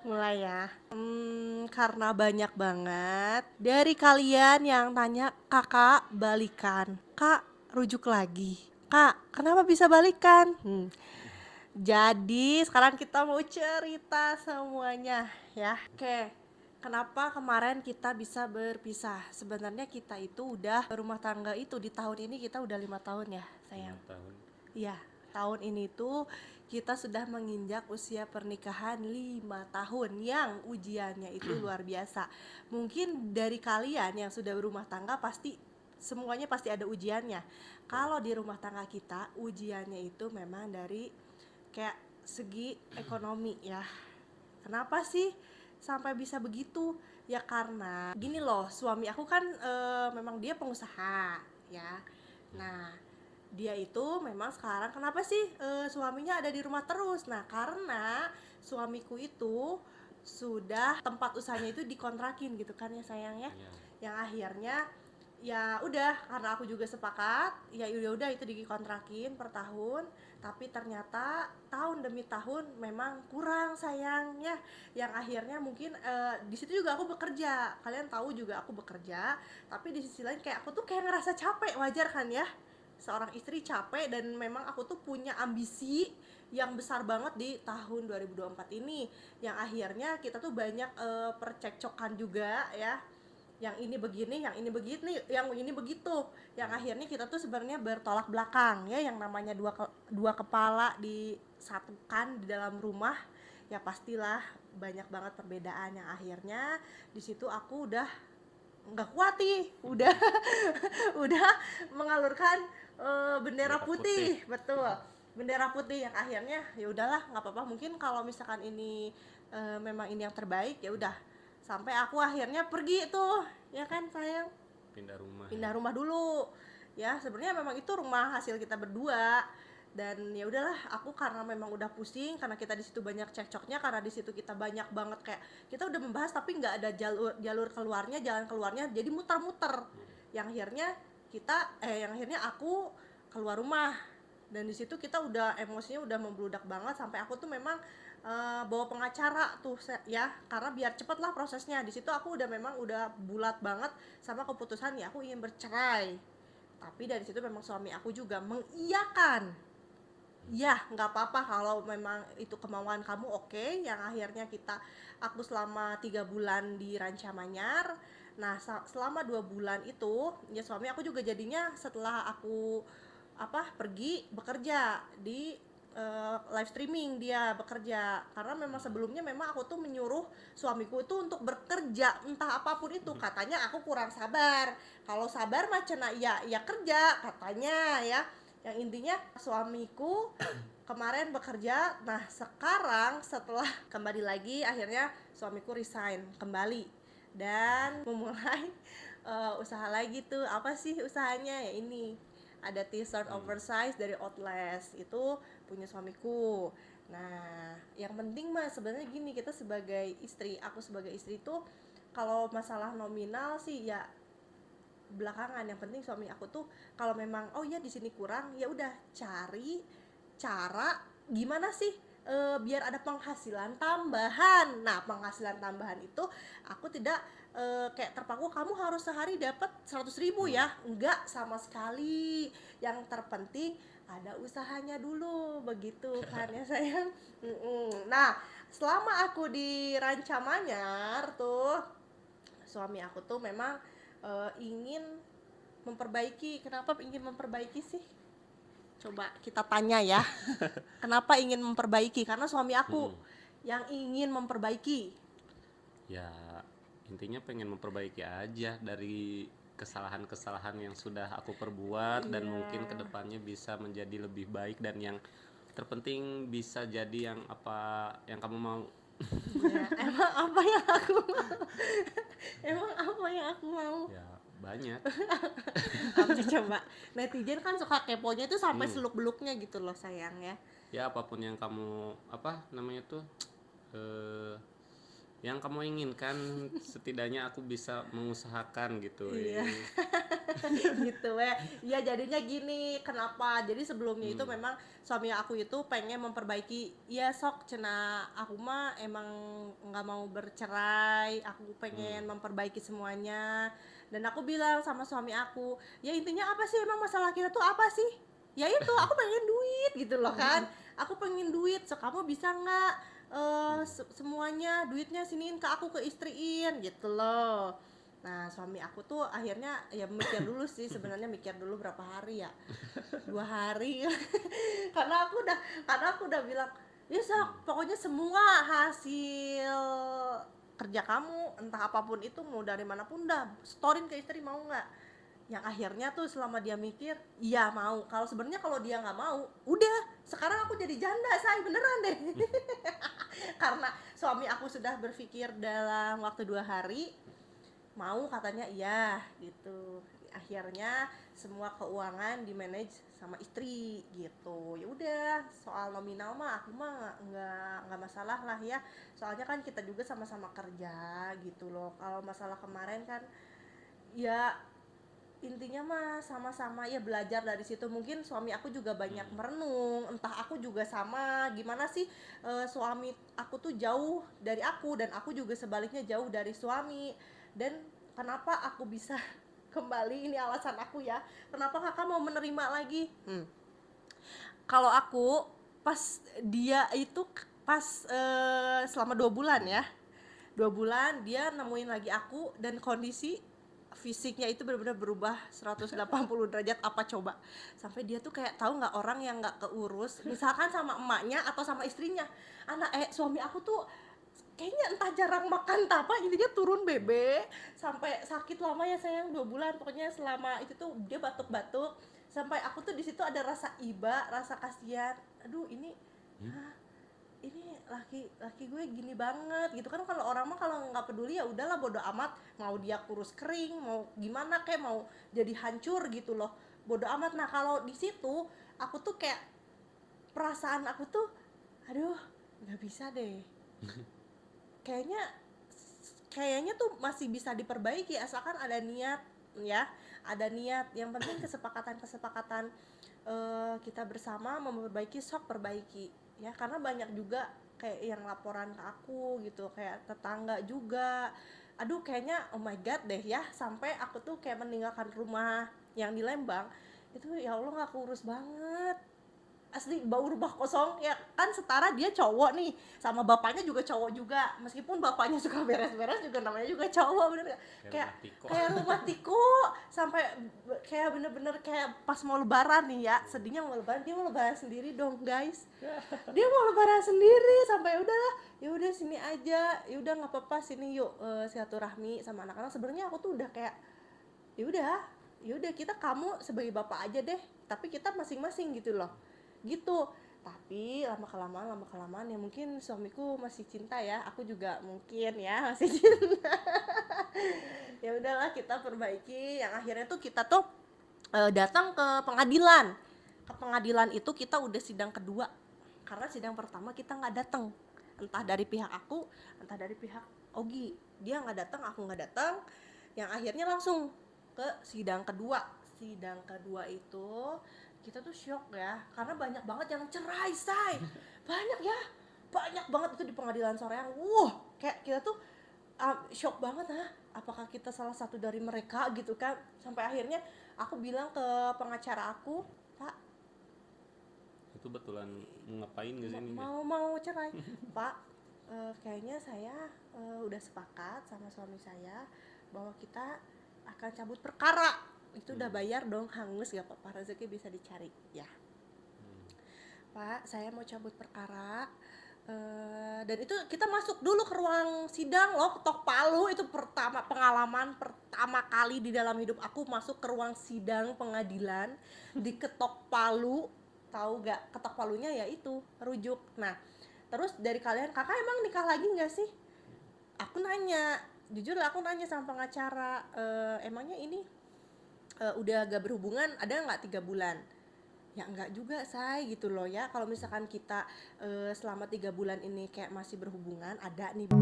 Mulai ya. Karena banyak banget dari kalian yang tanya, "Kakak balikan, Kak rujuk lagi, Kak kenapa bisa balikan?" Jadi sekarang kita mau cerita semuanya ya. Oke, kenapa kemarin kita bisa berpisah? Sebenarnya kita itu udah berumah tangga itu di tahun ini kita udah 5 tahun ya sayang. 5 tahun. Iya, tahun ini tuh kita sudah menginjak usia pernikahan 5 tahun yang ujiannya itu luar biasa. Mungkin dari kalian yang sudah berumah tangga pasti semuanya pasti ada ujiannya. Betul. Kalau di rumah tangga kita ujiannya itu memang dari kayak segi ekonomi ya. Kenapa sih sampai bisa begitu? Ya karena gini loh, suami aku kan memang dia pengusaha ya. Nah, dia itu memang sekarang kenapa sih suaminya ada di rumah terus? Nah, karena suamiku itu sudah tempat usahanya itu dikontrakin gitu kan ya sayang ya. Iya. Yang akhirnya ya udah karena aku juga sepakat ya udah itu dikontrakin per tahun, tapi ternyata tahun demi tahun memang kurang sayang ya, yang akhirnya mungkin di situ juga aku bekerja, kalian tahu juga aku bekerja, tapi di sisi lain kayak aku tuh kayak ngerasa capek, wajar kan ya seorang istri capek, dan memang aku tuh punya ambisi yang besar banget di tahun 2024 ini, yang akhirnya kita tuh banyak percekcokan juga ya, yang ini begini, yang ini begini, yang ini begitu, yang akhirnya kita tuh sebenarnya bertolak belakang ya, yang namanya dua kepala disatukan di dalam rumah ya pastilah banyak banget perbedaan, yang akhirnya di situ aku udah nggak kuat nih, udah udah mengalurkan bendera Bendera putih. putih, betul, bendera putih, yang akhirnya ya udahlah nggak apa-apa, mungkin kalau misalkan ini memang ini yang terbaik ya udah, sampai aku akhirnya pergi tuh ya kan sayang, Pindah rumah ya. pindah rumah dulu ya, sebenarnya memang itu rumah hasil kita berdua, dan ya udahlah aku karena memang udah pusing karena kita di situ banyak cekcoknya, karena di situ kita banyak banget kayak kita udah membahas tapi nggak ada jalur jalur keluarnya, jalan keluarnya, jadi muter-muter, yang akhirnya yang akhirnya aku keluar rumah, dan di situ kita udah emosinya udah membludak banget, sampai aku tuh memang bawa pengacara tuh ya, karena biar cepet lah prosesnya. Di situ aku udah memang udah bulat banget sama keputusan ya aku ingin bercerai, tapi dari situ memang suami aku juga mengiyakan, ya nggak apa-apa kalau memang itu kemauan kamu, oke. Yang akhirnya aku selama 3 bulan di Ranca Manyar. Nah selama 2 bulan itu ya suami aku juga jadinya setelah aku pergi bekerja di live streaming, dia bekerja karena memang sebelumnya memang aku tuh menyuruh suamiku itu untuk bekerja entah apapun itu, katanya aku kurang sabar, kalau sabar mah cenah ya kerja katanya ya, yang intinya suamiku kemarin bekerja. Nah sekarang setelah kembali lagi akhirnya suamiku resign kembali dan memulai usaha lagi tuh. Apa sih usahanya ya, ini ada t-shirt oversize dari Outlast, itu punya suamiku. Nah yang penting mah sebenarnya gini, kita sebagai istri, aku sebagai istri tuh kalau masalah nominal sih ya belakangan, yang penting suami aku tuh kalau memang oh ya di sini kurang, ya udah cari cara gimana sih biar ada penghasilan tambahan. Nah penghasilan tambahan itu aku tidak kayak terpaku kamu harus sehari dapat 100.000 ya, enggak sama sekali, yang terpenting ada usahanya dulu begitu kan ya sayang. Nah selama aku di Ranca Manyar tuh suami aku tuh memang ingin memperbaiki. Kenapa ingin memperbaiki sih? Coba kita tanya ya. Kenapa ingin memperbaiki? Karena suami aku Mm-mm. yang ingin memperbaiki. Ya, intinya pengen memperbaiki aja dari kesalahan-kesalahan yang sudah aku perbuat, dan Iya. mungkin kedepannya bisa menjadi lebih baik, dan yang terpenting bisa jadi yang apa yang kamu mau. Iya, emang apa yang aku mau? Emang apa yang aku mau? Ya, banyak. Apa coba? Netizen kan suka keponya itu sampai Hmm. seluk-beluknya gitu loh sayang ya. Ya, apapun yang kamu apa namanya tuh eh yang kamu inginkan, setidaknya aku bisa mengusahakan gitu. Iya. gitu ya. Jadinya gini, kenapa jadi sebelumnya itu memang suami aku itu pengen memperbaiki, ya sok cenah aku mah emang nggak mau bercerai, aku pengen memperbaiki semuanya. Dan aku bilang sama suami aku, ya intinya apa sih emang masalah kita tuh apa sih, ya itu aku pengen duit gitu loh kan, aku pengen duit, so kamu bisa nggak semuanya duitnya siniin ke aku, ke istriin gitu loh. Nah suami aku tuh akhirnya ya mikir dulu sih, sebenarnya mikir dulu berapa hari ya, 2 hari karena aku udah bilang ya sok pokoknya semua hasil kerja kamu entah apapun itu mau dari manapun dah storin ke istri, mau nggak. Yang akhirnya tuh selama dia mikir iya mau, kalau sebenarnya kalau dia nggak mau udah sekarang aku jadi janda say, beneran deh. Karena suami aku sudah berpikir dalam waktu 2 hari mau, katanya iya gitu. Akhirnya semua keuangan di manage sama istri gitu. Ya udah, soal nominal mah aku mah nggak masalah lah ya, soalnya kan kita juga sama-sama kerja gitu loh. Kalau masalah kemarin kan ya intinya mah sama-sama ya belajar dari situ. Mungkin suami aku juga banyak merenung, entah aku juga sama gimana sih, suami aku tuh jauh dari aku dan aku juga sebaliknya jauh dari suami. Dan kenapa aku bisa kembali, ini alasan aku ya, kenapa kakak mau menerima lagi. Kalau aku pas dia itu pas selama 2 bulan ya, 2 bulan dia nemuin lagi aku dan kondisi fisiknya itu benar-benar berubah 180 derajat. Apa coba, sampai dia tuh kayak tahu nggak, orang yang nggak keurus misalkan sama emaknya atau sama istrinya, suami aku tuh kayaknya entah jarang makan apa, intinya turun bebe sampai sakit lama ya sayang 2 bulan. Pokoknya selama itu tuh dia batuk-batuk sampai aku tuh di situ ada rasa iba, rasa kasihan. Aduh ini ini laki gue gini banget gitu kan. Kalau orang mah kalau nggak peduli ya udahlah, bodo amat, mau dia kurus kering, mau gimana kayak, mau jadi hancur gitu loh, bodo amat. Nah kalau di situ aku tuh kayak perasaan aku tuh aduh nggak bisa deh, kayaknya tuh masih bisa diperbaiki asalkan ada niat ya, ada niat. Yang penting kesepakatan kita bersama memperbaiki, sok perbaiki ya. Karena banyak juga kayak yang laporan ke aku gitu, kayak tetangga juga, aduh kayaknya oh my god deh ya, sampai aku tuh kayak meninggalkan rumah yang di Lembang itu, ya Allah nggak kurus banget asli, bau rumah kosong ya kan. Setara dia cowok nih, sama bapaknya juga cowok juga, meskipun bapaknya suka beres-beres juga namanya juga cowok, bener gak? Kayak rumah tiko, sampai kayak bener-bener kayak pas mau lebaran nih ya, sedihnya mau lebaran, dia mau lebaran sendiri dong guys, dia mau lebaran sendiri. Sampai udahlah, ya udah sini aja, ya udah nggak apa-apa sini yuk, silaturahmi sama anak-anak. Sebenarnya aku tuh udah kayak ya udah kita, kamu sebagai bapak aja deh, tapi kita masing-masing gitu loh gitu. Tapi lama kelamaan ya mungkin suamiku masih cinta ya, aku juga mungkin ya masih cinta. Ya udahlah kita perbaiki. Yang akhirnya tuh kita tuh datang ke pengadilan. Ke pengadilan itu kita udah sidang kedua, karena sidang pertama kita nggak datang, entah dari pihak aku entah dari pihak Ogi, dia nggak datang, aku nggak datang. Yang akhirnya langsung ke sidang kedua. Sidang kedua itu kita tuh shock ya, karena banyak banget yang cerai say, banyak banget itu di pengadilan Soreang. Kayak kita tuh shock banget, apakah kita salah satu dari mereka gitu kan. Sampai akhirnya aku bilang ke pengacara aku, Pak, itu betulan ngapain gak sih ini? mau cerai. Pak, kayaknya saya udah sepakat sama suami saya bahwa kita akan cabut perkara. Itu udah bayar dong, hangus, gak apa-apa, rezeki bisa dicari ya. Pak, saya mau cabut perkara. Dan itu kita masuk dulu ke ruang sidang loh, ketok palu. Itu pengalaman pertama kali di dalam hidup aku masuk ke ruang sidang pengadilan, diketok palu. Tahu gak ketok palunya? Ya itu rujuk. Nah terus dari kalian, kakak emang nikah lagi gak sih? Aku nanya, jujur lah aku nanya sama pengacara, emangnya ini udah agak berhubungan ada nggak 3 bulan? Ya enggak juga say gitu loh ya. Kalau misalkan kita selama 3 bulan ini kayak masih berhubungan, ada nih